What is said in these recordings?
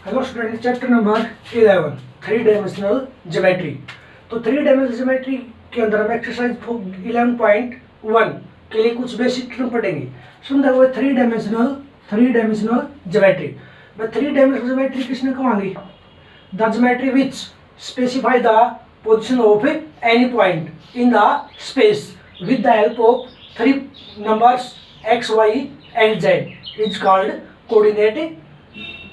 Hello student, chapter number 11 three dimensional geometry. तो three dimensional geometry के अंदर हम एक्सरसाइज 11.1 के लिए कुछ बेसिक टर्म पढ़ेंगे। सुंदर वो three dimensional geometry. Three dimensional geometry किसने कहेंगे? The geometry which specify the position of any point in the space with the help of three numbers x, y and z is called coordinate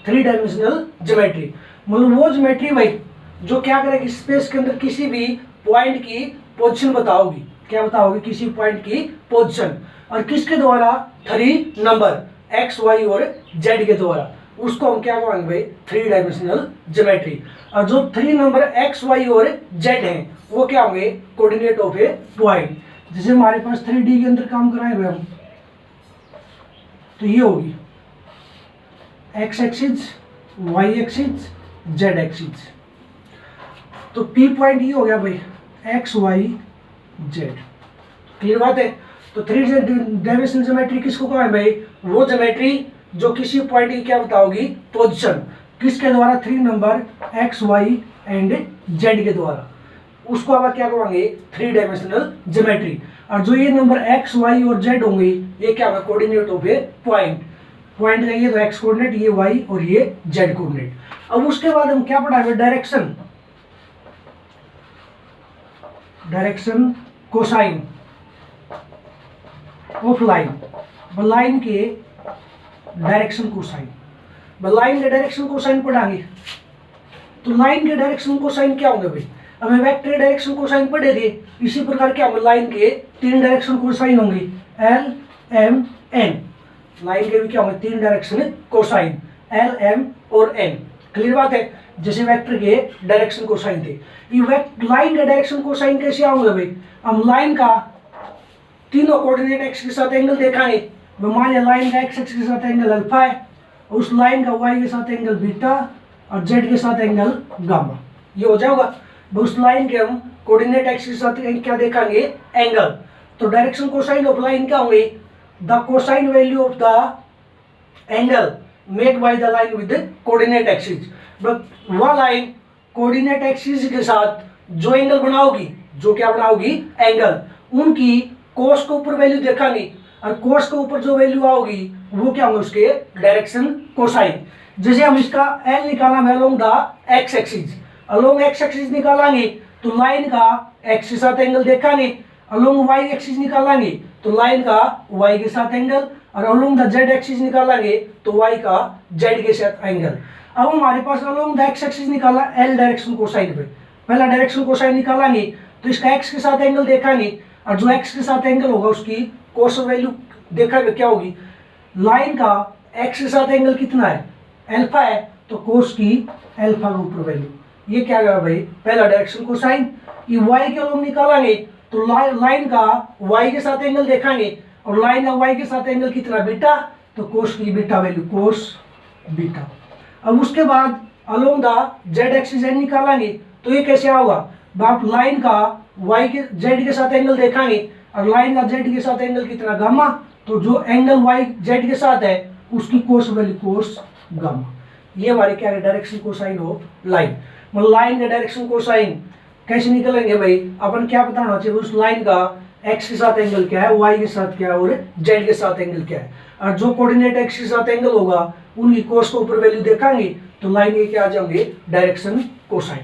three dimensional geometry. मतलब वो geometry भाई जो क्या करेगी, space के अंदर किसी भी पॉइंट की पोजीशन बताओगी। क्या बताओगी? किसी पॉइंट की पोजीशन, और किसके द्वारा? थ्री नंबर x, y और z के द्वारा। उसको हम क्या कहेंगे भाई? Three dimensional geometry. और जो थ्री नंबर x, y और z हैं वो क्या होंगे? Coordinate of A point. जैसे हमारे पास 3D के अंदर काम कराएंगे हम, तो ये होगी x axis, y axis, z axis. तो P पॉइंट ये हो गया भाई x, y, z। क्लियर बात है? तो थ्री डायमेंशनल ज्योमेट्री किसको कहा है भाई? वो ज्योमेट्री जो किसी पॉइंट की क्या बताओगी? पोजीशन। किसके द्वारा? Three number x, y and z के द्वारा। उसको अब क्या कहेंगे? Three dimensional geometry. और जो ये नंबर x, y और z होंगे ये क्या होगा? Coordinate of A point. Point का ये तो x कोऑर्डिनेट, ये y और ये z कोऑर्डिनेट। अब उसके बाद हम क्या पढ़ाएंगे? Direction cosine of line. Line के डायरेक्शन कोसाइन, लाइन के डायरेक्शन कोसाइन पढ़ाएंगे। तो लाइन के डायरेक्शन कोसाइन क्या होंगे भाई? हमें वेक्टर डायरेक्शन कोसाइन पढ़े थे, इसी प्रकार क्या होंगे? लाइन के तीन डायरेक्शन कोसाइन होंगे, L, M, N। लाइन के भी क्या होंगे? तीन डायरेक्शन कोसाइन, L, M और N। क्लियर बात है? जैसे वेक्टर के डायरेक्शन कोसाइन थे, ये लाइन के डायरेक्शन कोसाइन कैसे आओगे भाई? हम लाइन का तीनों कोऑर्डिनेट एक्स के साथ एंगल देखाएंगे। मान लिया लाइन का एक्स एक्सिस के साथ एंगल अल्फा है, उस लाइन का वाई के साथ एंगल बीटा और जेड के साथ एंगल गामा। ये हो जाएगा। उस लाइन के हम कोऑर्डिनेट एक्स के साथ क्या देखाएंगे? एंगल। तो डायरेक्शन कोसाइन ऑफ लाइन क्या होंगे? The cosine value of the angle made by the line with coordinate axis. वह लाइन कोऑर्डिनेट एक्सिस के साथ जो एंगल बनाओगी, जो क्या बनाओगी? एंगल, उनकी कोस के ऊपर वैल्यू देखांगे, और कोस के ऊपर जो वैल्यू आओगी वो क्या होंगे? उसके डायरेक्शन कोसाइन। जैसे हम इसका एल निकाला है along the x axis, along X axis निकालेंगे तो लाइन का एक्स के साथ एंगल देखांगे, अलोंग वाई एक्सिस निकालेंगे तो लाइन का वाई के साथ एंगल, और अलोंग द जेड एक्सिस निकालेंगे तो वाई का जेड के साथ एंगल। अब हमारे पास अलोंग द एक्स एक्सिस निकाला एल डायरेक्शन कोसाइन पे, पहला डायरेक्शन कोसाइन निकालेंगे तो इसका एक्स के साथ एंगल देखांगे, और जो एक्स के साथ एंगल होगा उसकी कोस वैल्यू देखेंगे क्या होगी? लाइन का एक्स के साथ एंगल कितना है? अल्फा है, तो कोस की अल्फा के ऊपर वैल्यू। ये क्या है भाई? पहला डायरेक्शन कोसाइन। ये वाई के लोग निकालेंगे तो लाइन का वाई के साथ एंगल देखांगे, और लाइन का वाई के साथ एंगल कितना? बीटा, तो कोस की बीटा वैल्यू कोस बीटा। अब उसके बाद along the Z axis and निकालेंगे तो ये कैसे होगा? आप लाइन का वाई के जेड के साथ एंगल देखांगे, और लाइन का जेड के साथ एंगल कितना? गामा, तो जो एंगल वाई जेड के साथ है उसकी कोस वैल्यू कोस गामा। ये हमारे क्या है? Direction cosine of line. मतलब लाइन का डायरेक्शन कोसाइन कैसे निकलेंगे भाई? अपन क्या बताना चाहिए? उस लाइन का एक्स के साथ एंगल क्या है, वाई के साथ क्या है और जेड के साथ एंगल क्या है, और जो कोऑर्डिनेट एक्स के साथ एंगल होगा उनकी कोस के ऊपर वैल्यू देखांगे तो लाइन के क्या आ जाएंगे? Direction cosine.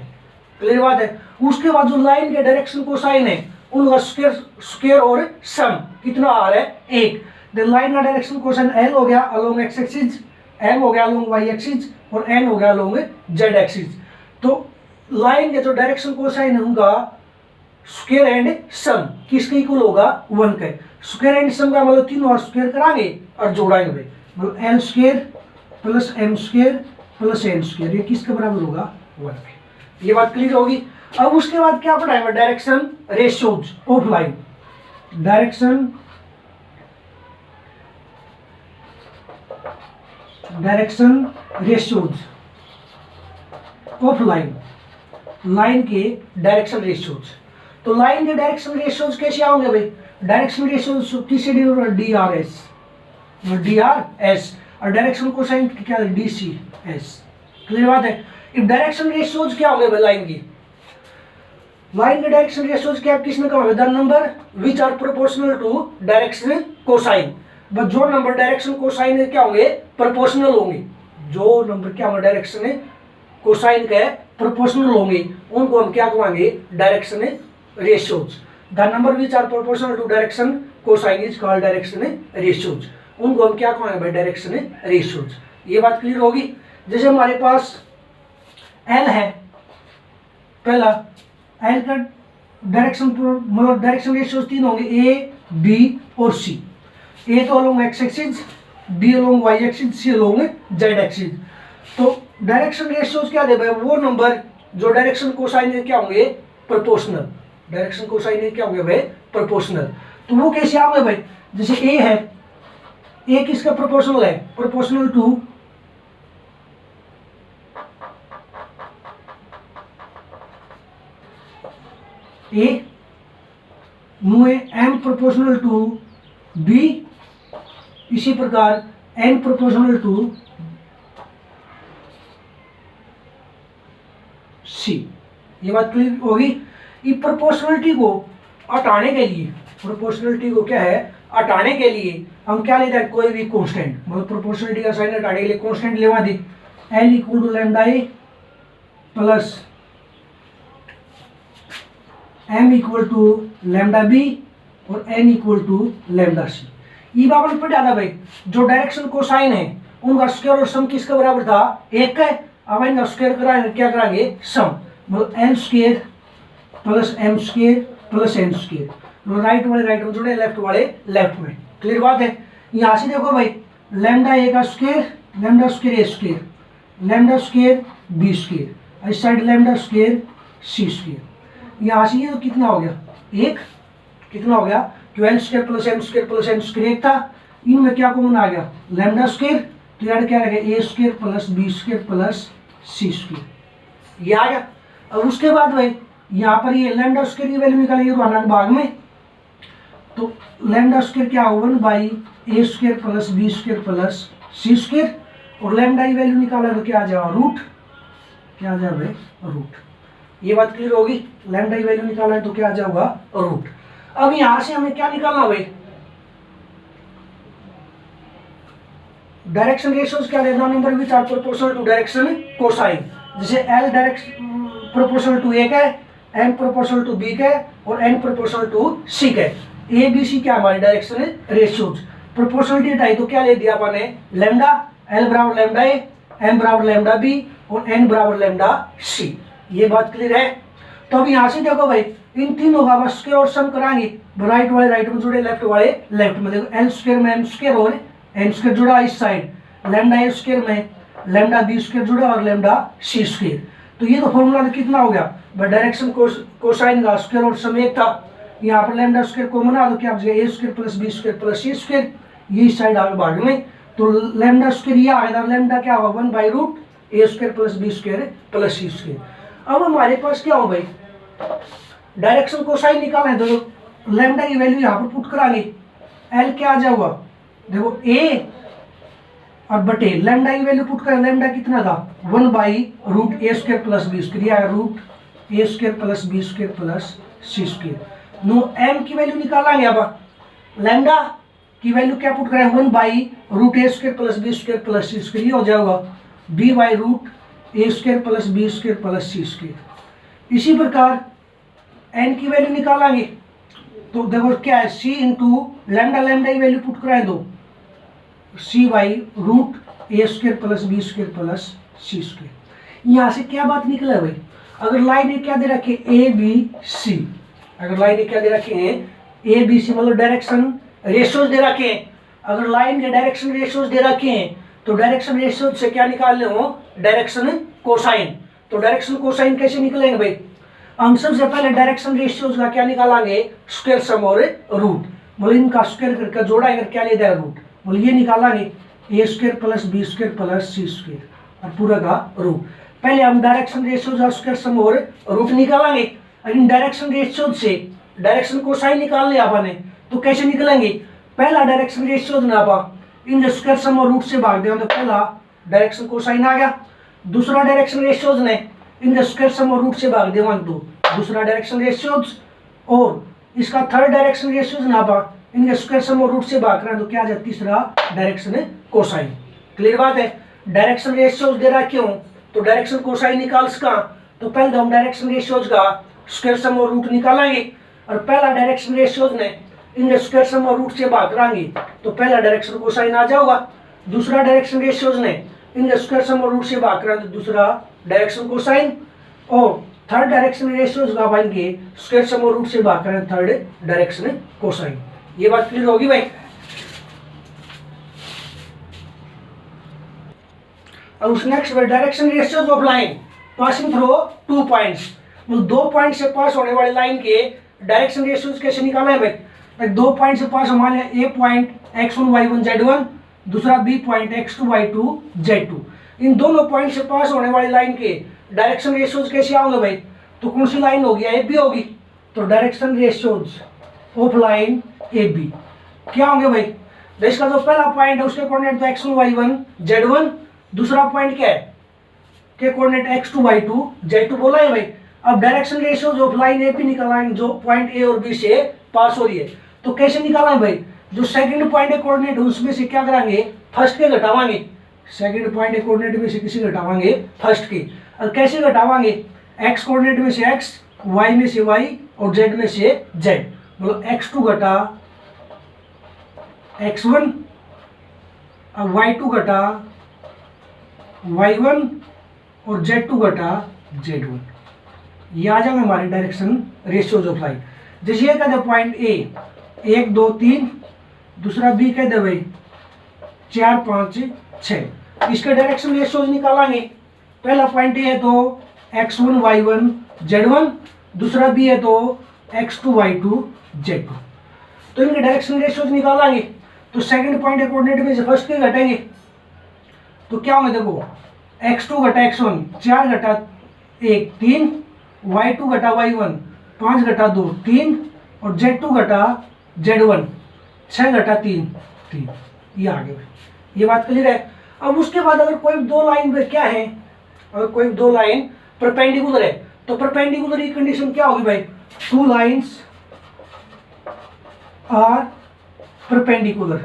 क्लियर बात है? उसके बाद जो लाइन के डायरेक्शन कोसाइन है उनका स्क्वायर और सम कितना आ रहा है? 1। देन लाइन का डायरेक्शन कोसाइन एल हो गया अलोंग एक्स एक्सिस, एम हो गया अलोंग वाई एक्सिस, और एन हो गया अलोंग जेड एक्सिस। तो लाइन के जो डायरेक्शन कोसाइन है उनका स्क्वायर एंड सम किसके इक्वल होगा? 1 के। स्क्वायर एंड सम का मतलब तीनों और स्क्वायर कराएंगे और जोड़ाएंगे, मतलब L square plus M square plus N square, ये किसके बराबर होगा? 1 के। ये बात क्लियर होगी। अब उसके बाद क्या पढ़ाएंगे? Direction ratios of line. Direction ratios of line, line के डायरेक्शन रेशियोज। तो लाइन के डायरेक्शन रेशियोज कैसे आओगे भाई? डायरेक्शन रेशियोज किसे DRS, और डायरेक्शन कोसाइन क्या है? DCS। क्लियर बात है। इफ डायरेक्शन रेशियोज क्या होंगे लाइन की, लाइन के डायरेक्शन रेशियोज क्या किसने कहा the number which are proportional to direction cosine. But जो नंबर डायरेक्शन कोसाइन के क्या होंगे प्रोपोर्शनल होंगे, जो नंबर क्या होंगे डायरेक्शन कोसाइन के प्रोपोर्शनल होंगे उनको हम क्या कहेंगे direction ratios. The number which are proportional to direction cosine is called direction ratios, उनको हम क्या कहेंगे भाई डायरेक्शन रेशियोज। ये बात क्लियर होगी। जैसे हमारे पास एल है, पहला एल का डायरेक्शन मतलब डायरेक्शन रेशियोज तीन होंगे ए बी और सी। ए तो along X axis, B along Y axis, C along Z axis. तो डायरेक्शन रेशियोज क्या दे भाई वो नंबर जो डायरेक्शन कोसाइन के क्या होंगे प्रोपोर्शनल, डायरेक्शन कोसाइन के क्या होंगे भाई प्रोपोर्शनल। तो वो कैसे आओगे भाई, जैसे ए है, ए किसका प्रोपोर्शनल है प्रोपोर्शनल टू ए मुए एम प्रोपोर्शनल टू बी, इसी प्रकार एन प्रोपोर्शनल टू सी। ये बात क्लियर होगी। ये प्रोपोर्शनलिटी को हटाने के लिए, प्रोपोर्शनलिटी को क्या है हटाने के लिए हम क्या लेते हैं कोई भी कांस्टेंट, मतलब प्रोपोर्शनलिटी का साइन हटाने के लिए कांस्टेंट लेवा दी L equal to lambda A plus M equal to lambda B और N equal to lambda C. ये बाबन पढ़ा था भाई जो डायरेक्शन कोसाइन है उनका स्क्वायर और सम किसके बराबर था एक है। अब इनका स्क्वायर कराएंगे क्या कराएंगे सम, मतलब N square plus M square plus N square, right वाले राइट में जुड़े लेफ्ट वाले लेफ्ट में। क्लियर बात है। यहाँ से देखो भाई लैम्डा ए का square, lambda square A square, lambda square B square, इस side lambda square C square. यहाँ से ये तो कितना हो गया एक, कितना हो गया जो N square plus M square plus N square एक था, इनमें क्या कॉमन आ गया लैम्डा स्क्वायर, तो यार क्या रहेगा A square plus B square plus C square, ये आ गया। अब उसके बाद भाई यहाँ पर ये लैम्डा स्क्वायर की वैल्यू निकालेंगे रोहनक भाग में, तो लैम्डा स्क्वायर क्या होगा 1 A square plus B square plus C square, और लैम्डा की वैल्यू निकाला तो क्या आ जाएगा रूट, क्या आ जाएगा भाई रूट। ये बात क्लियर होगी। लैम्डा की वैल्यू निकाला है तो क्या आ जाएगा रूट। अब यहां से हमें क्या निकालना भाई डायरेक्शन रेशियोज क्या देना number which are proportional to direction cosine. जैसे L direction proportional to A का है, एम प्रोपोर्शनल टू बी का है और एन प्रोपोर्शनल टू सी का है। ए बी सी क्या हमारी डायरेक्शन रेशियोज। प्रोपोर्शनलिटी हटाई तो क्या ले दिया अपन ने लैम्डा, एल बराबर लैम्डा ए, एम बराबर लैम्डा बी और एन बराबर लैम्डा सी। ये बात क्लियर है। तो अब यहाँ से देखो भाई इन तीनों का बस स्क्वायर और सम कराएंगे, राइट वाले राइट में जुड़े लेफ्ट वाले लेफ्ट में। देखो एन स्क्वायर में एम स्क्वायर और एन स्क्वायर जुड़ा इस साइड, लैम्डा ए स्क्वायर में लैम्डा बी स्क्वायर जुड़ा और लैम्डा सी स्क्वायर। तो ये तो फॉर्मूला कितना हो गया डायरेक्शन कोसाइन का स्क्वायर और सम एक था, यहाँ पर लैम्डा स्क्वायर को बना दो क्या A square plus B square plus C square, ये इस साइड आगे भाग में, तो लैम्डा स्क्वायर ये आ गया, लैम्डा क्या होगा one by root A square plus B square plus C square. अब हमारे पास क्या हो भाई डायरेक्शन कोसाइन निकालना है, तो लैम्डा की वैल्यू यहाँ पर पुट कराएंगे, एल क्या आ जाएगा देखो ए और बटे लैम्डा की वैल्यू पुट करें, लैम्डा कितना था one by root A square plus B square, root A square plus B square plus C square. Now M की वैल्यू निकालेंगे, अब लैम्डा की वैल्यू क्या पुट करें one by root A square plus B square plus C square, ये हो जाएगा B by root A square plus B square plus C square. इसी प्रकार एन की वैल्यू निकालेंगे, तो देखो क्या है सी इंटू लैम्डा, लैम्डा की वैल्यू पुट कराए दो C by root A square plus B square plus C square. यहाँ से क्या बात निकला भाई अगर लाइन क्या दे रखे ए बी सी, अगर लाइन क्या दे रखे हैं ए बी सी मतलब डायरेक्शन रेशियोज दे रखे हैं, अगर लाइन के डायरेक्शन रेशियोज दे रखे हैं तो डायरेक्शन रेशियोज से क्या निकालने हो डायरेक्शन कोसाइन। तो डायरेक्शन कोसाइन कैसे निकलेंगे भाई, हम सबसे पहले डायरेक्शन रेशियोज का क्या निकालेंगे स्क्वायर सम और रूट, मतलब इनका स्क्वायर करके जोड़ा अगर क्या ले जाए रूट, मतलब ये निकालेंगे A square plus B square plus C square और पूरा का रूट। पहले हम डायरेक्शन रेशियोज का स्क्वायर सम और रूट निकालेंगे, इन डायरेक्शन रेशियोज से डायरेक्शन कोसाइन निकालने आपने तो कैसे निकलेंगे, पहला डायरेक्शन रेशियोज ना आपा इन स्क्वायर सम और रूट से भाग दें तो पहला डायरेक्शन कोसाइन आ गया, दूसरा डायरेक्शन रेशियोज ने इनके स्क्वायर सम और रूट से भाग दे 1 2, दूसरा डायरेक्शन रेशियोज और इसका थर्ड डायरेक्शन रेशियोज ना पा इनके स्क्वायर सम और रूट से भाग रहे हैं तो क्या आ जाए तीसरा डायरेक्शन कोसाइन। क्लियर बात है। डायरेक्शन रेशियोज दे रहा क्यों, तो डायरेक्शन कोसाइन निकाल सका तो पहले तो हम डायरेक्शन रेशियोज का स्क्वायर सम और रूट निकालेंगे और पहला डायरेक्शन रेशियोज ने इनके स्क्वायर सम और रूट से भाग कराएंगे तो पहला डायरेक्शन कोसाइन आ जाएगा। दूसरा डायरेक्शन रेशियोज ने इनके स्क्वायर सम और रूट से भाग कराएंगे तो दूसरा डायरेक्शन कोसाइन और थर्ड डायरेक्शन रेशियोज का पाएंगे स्क्वायर सम और रूट से भाग कराएंगे थर्ड डायरेक्शन कोसाइन। ये बात क्लियर होगी भाई। अब उस next direction ratios of line passing through 2 points, मतलब 2 पॉइंट से पास होने वाली लाइन के डायरेक्शन रेशियोज कैसे निकाले हैं भाई। 2 पॉइंट से पास हमारे ए पॉइंट x1 y1 z1, दूसरा B point x2 y2 z2। इन दोनों पॉइंट से पास होने वाली लाइन के डायरेक्शन रेशियोज कैसे आओगे भाई, तो कौन सी लाइन होगी, ए बी होगी। तो direction ratios of line A B क्या होंगे भाई, तो इसका जो पहला पॉइंट है उसके कोऑर्डिनेट तो x1 y1 z1, दूसरा पॉइंट क्या है के कोऑर्डिनेट x2 y2 z2 बोला है भाई। अब direction ratios of line A B निकालेंगे जो पॉइंट ए और बी से पास हो रही है। तो कैसे निकाला है भाई, जो सेकंड पॉइंट है कोऑर्डिनेट उसमें से क्या कराएंगे फर्स्ट के घटावाएंगे, सेकंड पॉइंट है कोऑर्डिनेट में से किसी घटावाएंगे फर्स्ट के। और कैसे घटावाएंगे, x कोऑर्डिनेट में से x, y में से y और z में से z, मतलब x2 घटा x1 और y2 घटा y1 और z2 घटा z1। ये आ जाएगा हमारे डायरेक्शन रेशियोज ऑफ लाइन। जैसे ये कहते पॉइंट ए 1 2 3, दूसरा बी कहते भाई 4 5 6, इसके डायरेक्शन रेशियोज निकालेंगे। पहला पॉइंट ए है तो x1 y1 z1, दूसरा बी है तो x2 y2 z2। तो इनके डायरेक्शन रेशियोज निकालेंगे तो सेकंड पॉइंट के कोऑर्डिनेट में से फर्स्ट के घटेंगे तो क्या होंगे, देखो x2 घटा x1 4 घटा 1 3, y2 घटा y1 5 घटा 2 3 और z2 घटा z1 6 घटा 3 3। ये आ गया, ये बात क्लियर है। अब उसके बाद अगर कोई दो लाइन पे क्या है, अगर कोई दो लाइन परपेंडिकुलर है तो परपेंडिकुलर की कंडीशन क्या होगी भाई, 2 लाइंस आर परपेंडिकुलर।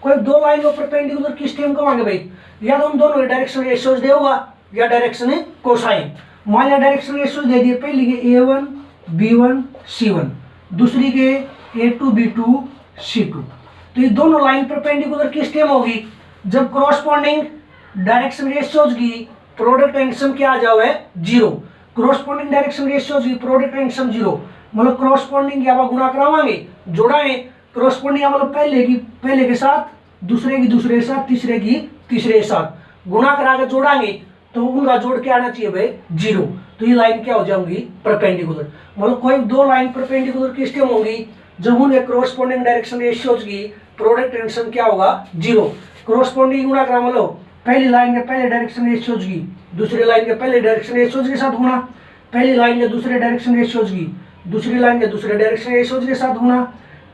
कोई दो लाइन को परपेंडिकुलर किस टाइम कहोगे भाई, या तो उन दोनों डायरेक्शन रेशियोज दे होगा या डायरेक्शन कोसाइन। मान लिया डायरेक्शन रेशियोज दे दिए, पहली के a1 b1 c1, दूसरी के a2 b2 c2। तो ये दोनों लाइन परपेंडिकुलर किस टाइम होगी, जब कॉरस्पॉन्डिंग डायरेक्शन रेशियोज की प्रोडक्ट एंड सम क्या आ जाओ है 0। कॉरस्पॉन्डिंग डायरेक्शन रेशियोज की प्रोडक्ट एंड सम 0, मतलब कॉरस्पॉन्डिंग क्या गुणा करावाएंगे जोड़ाएंगे। कॉरस्पॉन्डिंग मतलब पहले के साथ, दूसरे की दूसरे के साथ, तीसरे की तीसरे के साथ गुणा करा के जोड़ाएंगे तो उनका जोड़ क्या आना चाहिए भाई 0। तो ये लाइन क्या हो जाएंगी परपेंडिकुलर। मतलब कोई दो लाइन परपेंडिकुलर किस टाइम होंगी, जब उनके कॉरस्पॉन्डिंग डायरेक्शन रेशियोज की प्रोडक्ट एंड सम क्या होगा 0। कॉरस्पॉन्डिंग गुणा करा, मतलब पहली लाइन के पहले डायरेक्शन रेशियोज की दूसरी लाइन के पहले डायरेक्शन रेशियोज के साथ गुणा, पहली लाइन के दूसरे डायरेक्शन रेशियोज की दूसरी लाइन के दूसरे डायरेक्शन रेशियोज के साथ गुणा,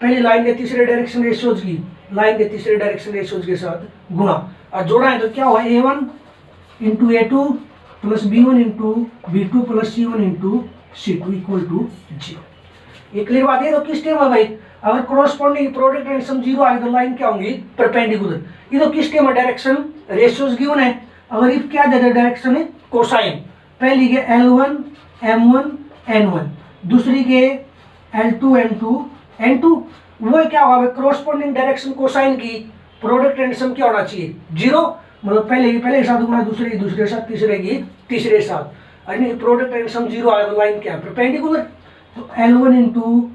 पहली लाइन के तीसरे डायरेक्शन रेशियोज की लाइन के तीसरे डायरेक्शन रेशियोज के साथ गुणा और जोड़ा है तो क्या हुआ a1 into a2 plus b1 into b2 plus c1 into c2 equal to 0। ये क्लियर बात है। तो किस टाइम है भाई, अगर कॉरस्पॉन्डिंग प्रोडक्ट एंड सम 0 आए तो लाइन क्या होंगी परपेंडिकुलर। ये तो किस टाइम है डायरेक्शन रेशियोज गिवन है। अगर इफ क्या दे डायरेक्शन है कोसाइन, पहली के L1 M1 N1, दूसरी के L2 M2 N2, वो क्या होगा कॉरस्पॉन्डिंग डायरेक्शन कोसाइन की प्रोडक्ट एंड सम क्या होना चाहिए 0, मतलब पहले के साथ गुणा, दूसरे के साथ, तीसरे की तीसरे के साथ, यानी प्रोडक्ट एंड सम 0 आया तो लाइन क्या है परपेंडिकुलर। तो L1 into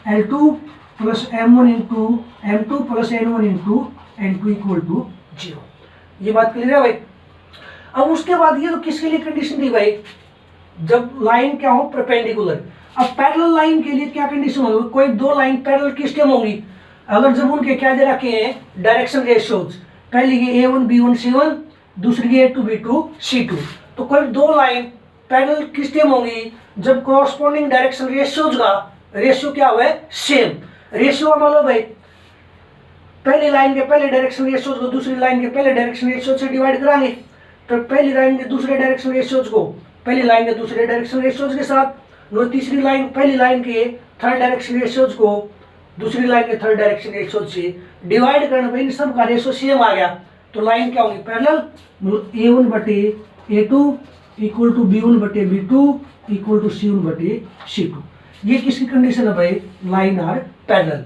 L2 plus M1 into M2 plus N1 into N2 equal to 0। ये बात क्लियर है भाई। अब उसके बाद ये तो किसके लिए कंडीशन थी भाई, जब लाइन क्या हो परपेंडिकुलर। अब पैरेलल लाइन के लिए क्या कंडीशन होगी, कोई दो लाइन पैरेलल किस टाइम होंगी, अगर जब उनके क्या दे रखे हैं डायरेक्शन रेशियोज, पहली की a1 b1 c1, दूसरी की a2 b2 c2। तो कोई दो लाइन पैरेलल किस टाइम होंगी, जब कॉरस्पॉन्डिंग डायरेक्शन रेशियोज का रेशियो क्या हुआ है सेम। रेशियो मतलब भाई पहली लाइन के पहले डायरेक्शन रेशियोज को दूसरी लाइन के पहले डायरेक्शन रेशियो से डिवाइड कराएंगे तो पहली लाइन के दूसरे डायरेक्शन रेशियोज को पहली लाइन के दूसरे डायरेक्शन रेशियोज के साथ और तीसरी लाइन पहली लाइन के थर्ड डायरेक्शन रेशियोज को दूसरी लाइन के थर्ड डायरेक्शन रेशियोज से डिवाइड करने पर इन सब का रेशियो सेम आ गया तो लाइन क्या होगी पैरेलल, A1 बटे A2 इक्वल टू B1 बटे B2 इक्वल टू C1 बटे C2। ये किसकी कंडीशन है भाई, लाइन आर पैरेलल।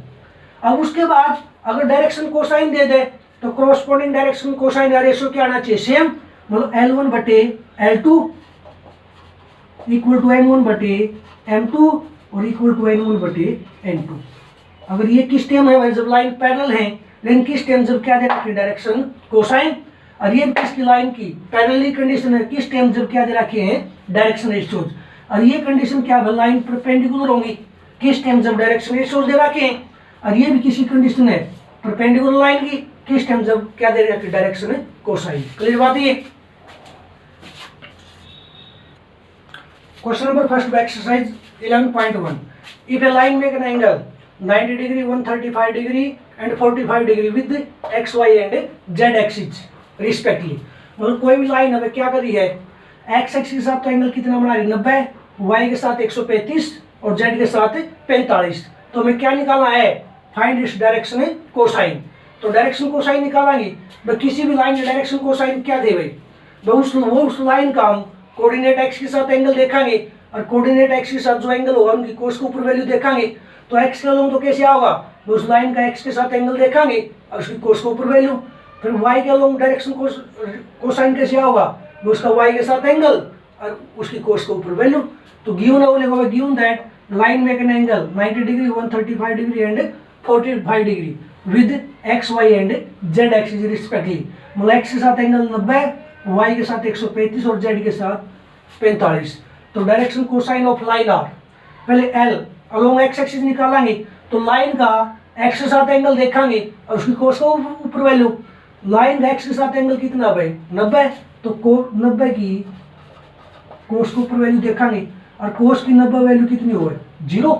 अब उसके बाद अगर डायरेक्शन कोसाइन दे दे तो कॉरस्पॉन्डिंग डायरेक्शन कोसाइन का रेशियो क्या आना चाहिए, सेम, मतलब L1 बटे L2 इक्वल टू M1 बटे M2 और इक्वल टू N1 बटे N2। अगर ये किस टाइम है भाई, जब लाइन पैरेलल है, लेकिन किस टाइम जब क्या दे रखी डायरेक्शन कोसाइन, और ये किसकी लाइन की पैरेलली कंडीशन है, किस टाइम जब क्या दे रखे हैं डायरेक्शन रेशियोज, और ये कंडीशन क्या है, लाइन परपेंडिकुलर होंगी किस टाइम जब डायरेक्शन रेशियोज दे रखे हैं, और ये भी किसी कंडीशन है परपेंडिकुलर लाइन की किस टाइम जब क्या दे रखे डायरेक्शन कोसाइन। क्लियर बात है। Question number first exercise 11.1 if a line make an angle 90 degree 135 degree and 45 degree with X Y and Z axis respectively, मतलब कोई भी लाइन हमें क्या कर रही है, एक्स एक्सिस के साथ तो एंगल कितना बना रही है 90, वाई के साथ 135 और जेड के साथ 45। तो हमें क्या निकालना है, फाइंड इट्स डायरेक्शन कोसाइन। तो डायरेक्शन कोसाइन निकालेंगे तो किसी भी लाइन के डायरेक्शन कोसाइन क्या दे भाई, उस लाइन का हम कोऑर्डिनेट एक्स के साथ एंगल देखेंगे और कोऑर्डिनेट एक्स के साथ जो एंगल होगा उनकी कोस के ऊपर वैल्यू देखेंगे। तो एक्स के लोग तो कैसे होगा, उस लाइन का एक्स के साथ एंगल देखेंगे और उसकी कोस के ऊपर वैल्यू। फिर वाई के लोग डायरेक्शन कोसाइन कैसे होगा, उसका वाई के साथ एंगल और उसकी कोस के ऊपर वैल्यू। तो गिवन है given that line make an angle 90 degree 135 degree and 45 degree with X Y and Z axis respectively, मतलब एक्स के साथ एंगल 90, वाई के साथ 135 और जेड के साथ 45। तो direction cosine of line are, पहले एल अलोंग एक्स एक्सिस निकालेंगे तो लाइन का एक्स के साथ एंगल देखेंगे और उसकी कोस को ऊपर वैल्यू। लाइन का एक्स के साथ एंगल कितना भाई 90, तो 90 की कोस के ऊपर वैल्यू देखेंगे और कोस की 90 वैल्यू कितनी हो 0।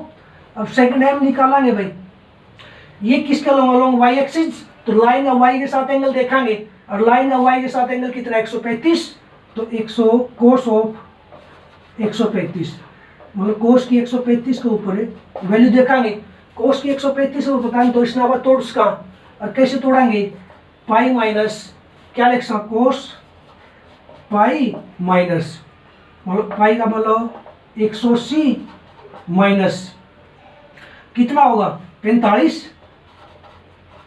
अब सेकंड एम निकालेंगे भाई, ये किसके अलोंग वाई एक्सिस, तो लाइन का वाई के साथ एंगल देखेंगे और लाइन का वाई के साथ एंगल कितना 135, तो 100 कोस ऑफ 135, मतलब कोस की 135 के ऊपर वैल्यू देखेंगे। कोस की 135 को पता नहीं तो इसने अब तोड़ उसका, और कैसे तोड़ेंगे, पाई माइनस क्या लिख सकते कोस पाई माइनस, मतलब पाई का मतलब 180 माइनस कितना होगा 45,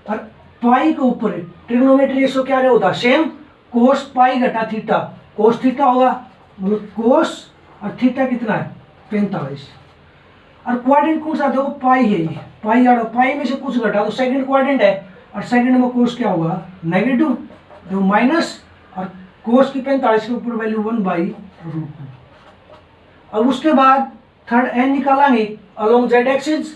और पाई के ऊपर ट्रिग्नोमेट्री रेशियो क्या होता सेम, कोस पाई घटा थीटा, कोस थीटा होगा, मतलब कोस और थीटा कितना है 45। और क्वाड्रेंट कौन सा देखो पाई है, ये पाई आड़ो पाई में से कुछ घटा तो सेकंड क्वाड्रेंट है, और सेकंड में कोस क्या होगा नेगेटिव, तो माइनस, और कोस की 45 के ऊपर वैल्यू 1/√2। अब उसके बाद थर्ड एन निकालेंगे अलोंग जेड एक्सिस,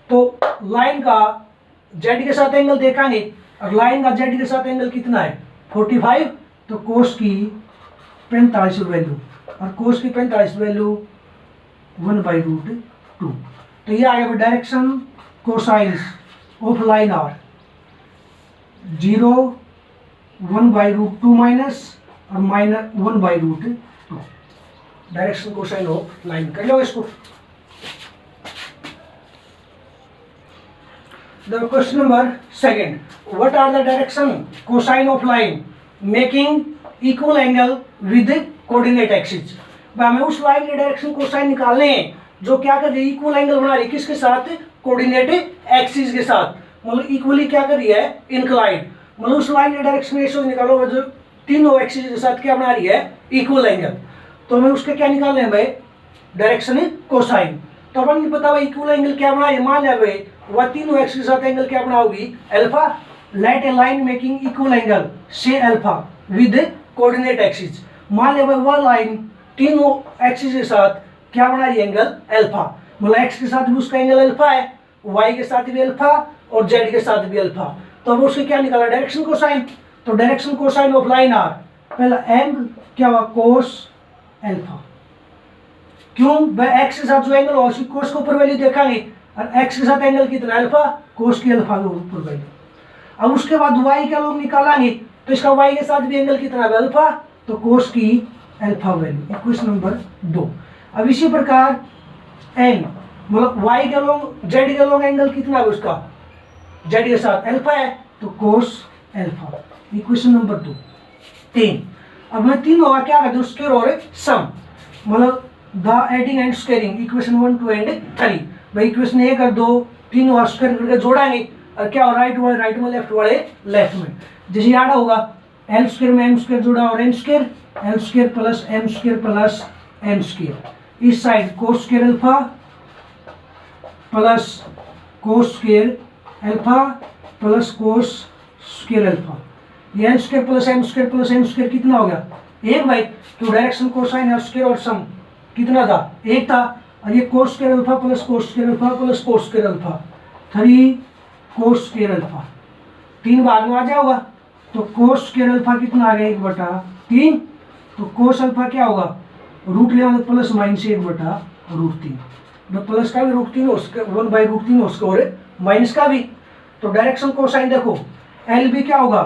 तो लाइन का जेड के साथ एंगल देखेंगे और लाइन का जेड के साथ एंगल कितना है 45, तो कोस की 45 वैल्यू और कोस की 45 वैल्यू 1/√2। तो ये आ गया direction cosines of line are 0, 1/√2 minus और -1/√2 डायरेक्शन कोसाइन ऑफ लाइन। कर लो इसको। The question number second, what are the direction cosine of line making equal angle with the coordinate axis? हमें उस लाइन के डायरेक्शन कोसाइन निकालने हैं जो क्या कर रही है, इक्वल एंगल बना रही है किसके साथ, कोऑर्डिनेट एक्सिस के साथ, मतलब इक्वली क्या कर रही है इंक्लाइंड, मतलब उस लाइन के डायरेक्शन रेशियो निकालो जो तीनों एक्सिस के साथ क्या बना रही है इक्वल एंगल। तो हमें उसके क्या निकालने हैं भाई, डायरेक्शन कोसाइन। तो अपन नहीं पता भाई इक्वल एंगल क्या बना, मान लिया भाई वह तीनों एक्स के साथ एंगल क्या बनाओगी अल्फा। लेट ए लाइन मेकिंग इक्वल एंगल से अल्फा विद कोऑर्डिनेट एक्सिस, मान लिया भाई वह लाइन तीनों एक्सिस के साथ क्या बना रही है एंगल अल्फा, मतलब एक्स के साथ भी उसका एंगल अल्फा है, वाई के साथ भी अल्फा और जेड के साथ भी अल्फा। तो अब उसके क्या निकाला डायरेक्शन कोसाइन। तो direction cosine of line are, पहला एम क्या हुआ कोस अल्फा, क्यों भाई एक्स के साथ जो एंगल हो उसकी कोस के ऊपर वैल्यू देखेंगे और एक्स के साथ एंगल कितना अल्फा, कोस की अल्फा के ऊपर वैल्यू। अब उसके बाद वाई का लोग निकालेंगे तो इसका वाई के साथ भी एंगल कितना है अल्फा तो कोस की अल्फा वैल्यू, इक्वेशन नंबर 2। अब इसी प्रकार एन मतलब वाई के लोग जेड के लोग एंगल कितना है उसका, जेड के साथ अल्फा है तो कोस अल्फा, इक्वेशन नंबर 2 3। अब मैं तीन होगा क्या कर दूं, स्क्वायर और सम, मतलब the adding and squaring, equation 1 2 and 3। भाई इक्वेशन ए कर दो, तीन होगा स्क्वायर करके जोड़ाएंगे और क्या हो राइट वाले राइट में, लेफ्ट वाले लेफ्ट में, जैसे याद होगा एल स्क्वायर में एम स्क्वायर जोड़ा और N square, L square plus M square plus M square, इस side cos square alpha plus cos square alpha plus cos square alpha, ये N square plus M square कितना हो गया एक भाई, तो डायरेक्शन कोसाइन है स्क्वायर और सम कितना था एक था, और ये कोस square alpha plus cos square alpha plus cos square alpha 3 कोस स्क्वायर अल्फा, 3 भाग में आ जाओगा तो कोस स्क्वायर अल्फा कितना आ गया 1/3, तो कोस अल्फा क्या होगा रूट ले प्लस माइनस 1/√3, प्लस का भी √3 उसका 1/√3 उसका और माइनस का भी, तो डायरेक्शन कोसाइन देखो एल भी क्या होगा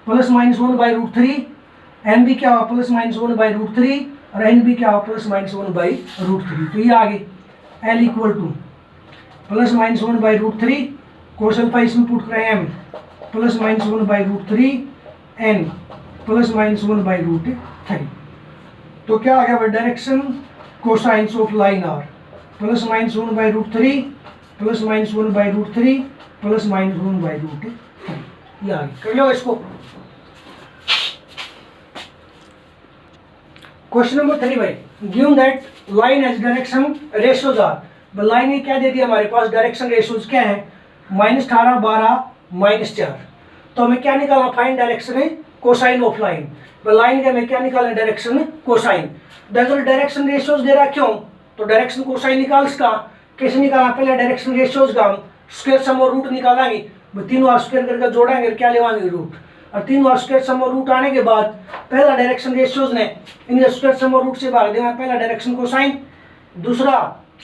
प्लस माइनस 1/√3, एम भी क्या होगा प्लस माइनस 1/√3 और एन भी क्या होगा प्लस माइनस 1/√3, तो ये आगे L equal to plus minus 1/√3 cos alpha इसमें पुट करें M plus minus 1/√3 N plus minus 1/√3, तो क्या आ गया भाई direction cosines of line are plus minus 1/√3 plus minus 1/√3 plus minus 1/√3, ये आ गया, कर लो इसको। क्वेश्चन नंबर 3 भाई, given that line as direction ratios are, line ने क्या दे दिया हमारे पास डायरेक्शन रेशियोज क्या है -18 12 -4, तो हमें क्या निकालना find direction cosine of line, line का हमें क्या निकालना डायरेक्शन कोसाइन, अगर डायरेक्शन रेशियोज दे रहा क्यों, तो डायरेक्शन कोसाइन निकाल इसका कैसे निकालना, पहले डायरेक्शन रेशियोज का हम स्क्वायर सम और रूट निकालेंगे, तीनों स्क्वायर करके जोड़ेंगे क्या लेवाएंगे रूट, और तीनों स्क्वायर सम और रूट आने के बाद पहला डायरेक्शन रेशियोज ने इनके स्क्वायर सम और रूट से भाग देना, पहला डायरेक्शन कोसाइन, दूसरा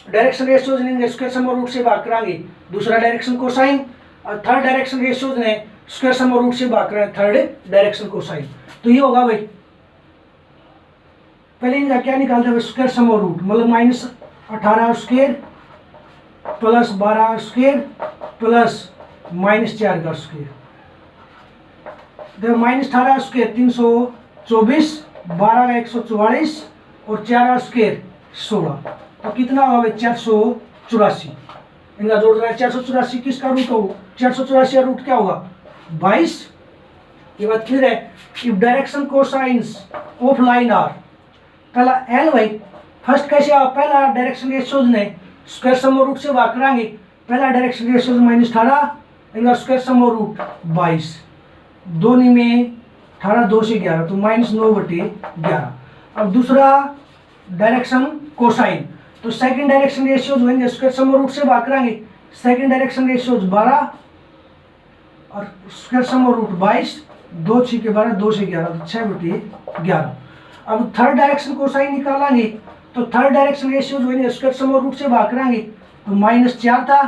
डायरेक्शन रेशियोज ने इनके स्क्वायर सम और रूट से भाग कराएंगे दूसरा डायरेक्शन कोसाइन, और थर्ड डायरेक्शन रेशियोज ने स्क्वायर सम और रूट से भाग कराएंगे थर्ड डायरेक्शन कोसाइन, तो ये होगा भाई पहले इनका क्या निकालते हैं स्क्वायर सम और रूट, मतलब -18 स्क्वायर प्लस 12 स्क्वायर प्लस -4 का स्क्वायर, देखो -18 स्क्वायर 324, 12 का 144 और 4 स्क्वायर 16, तो कितना होगा 484, इनका जोड़ रहा है 484, किसका रूट होगा 484 का रूट क्या होगा 22। ये बात क्लियर है, if direction cosines of line are, पहला एल भाई फर्स्ट कैसे आओ, पहला डायरेक्शन रेशियोज ने स्क्वायर सम और रूट से भाग कराएंगे, पहला डायरेक्शन रेशियोज -18 इनका स्क्वायर सम और रूट 22, 2 में 18 2 से 11 तो -9/11। अब दूसरा डायरेक्शन कोसाइन, तो सेकंड डायरेक्शन रेशियोज होंगे स्क्वायर सम और रूट से भाग कराएंगे, सेकंड डायरेक्शन रेशियोज 12 और स्क्वायर सम और रूट 22, 2 6 के 12 2 से 11 तो 6/11। अब थर्ड डायरेक्शन कोसाइन निकालेंगे, तो थर्ड डायरेक्शन रेशियोज होंगे स्क्वायर सम और रूट से भाग कराएंगे, तो -4 था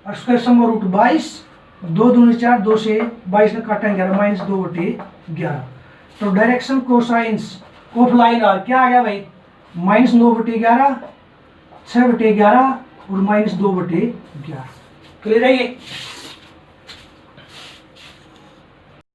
और स्क्वायर सम और रूट 22, 2 दूनी 4 2 से 22 ने काटेंगे -2/11, तो direction cosines of line are क्या आ गया भाई -9/11, 6/11 और -2/11, क्लियर है ये।